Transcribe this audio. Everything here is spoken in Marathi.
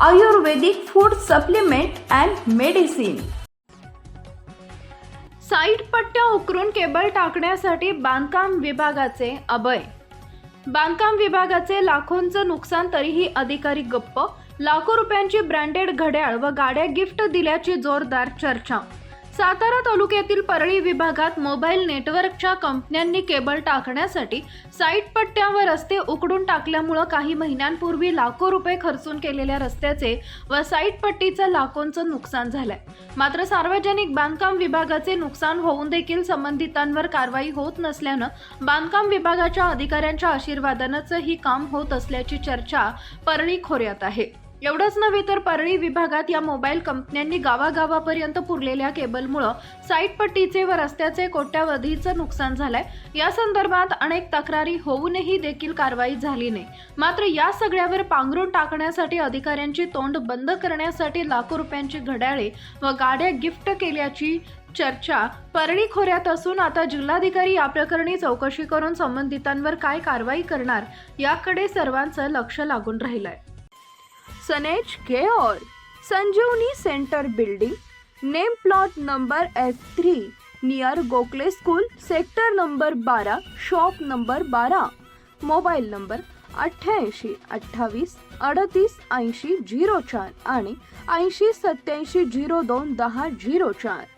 Ayurvedic food supplement and medicine. Site पट्ट्या उकरून केबल टाकण्यासाठी बांधकाम विभागाचे अभय। बांधकाम विभागाचे लाखोंचं नुकसान तरीही अधिकारी गप्प। लाखो रुपयांची ब्रँडेड घड्याळ व गाड्या गिफ्ट दिल्याची जोरदार चर्चा। सातारा तालुक्यातील परळी विभागात मोबाईल नेटवर्कच्या कंपन्यांनी केबल टाकण्यासाठी साईट पट्ट्या व रस्ते उकडून टाकल्यामुळे काही महिन्यांपूर्वी लाखो रुपये खर्चून केलेल्या रस्त्याचे व साईट पट्टीचं लाखोंचं नुकसान झालंय। मात्र सार्वजनिक बांधकाम विभागाचे नुकसान होऊन देखील संबंधितांवर कारवाई होत नसल्यानं बांधकाम विभागाच्या अधिकाऱ्यांच्या आशीर्वादानंच ही काम होत असल्याची चर्चा परळी खोऱ्यात आहे। एवढंच नव्हे तर परळी विभागात या मोबाईल कंपन्यांनी गावागावापर्यंत पुरलेल्या केबलमुळे साईट पट्टीचे व रस्त्याचे कोट्यावधीचं नुकसान झालंय। या संदर्भात अनेक तक्रारी होऊनही देखील कारवाई झाली नाही। मात्र या सगळ्यावर पांघरून टाकण्यासाठी अधिकाऱ्यांची तोंड बंद करण्यासाठी लाखो रुपयांची घड्याळे व गाड्या गिफ्ट केल्याची चर्चा परळी खोऱ्यात असून आता जिल्हाधिकारी या प्रकरणी चौकशी करून संबंधितांवर काय कारवाई करणार याकडे सर्वांचं लक्ष लागून राहिलंय। सनेज care Sanjeevani centre building, name plot number F3 near Gokhale school, sector number 12, shop number 12, mobile number 88 28 38 80 04 आणि 80 87 02 10 04।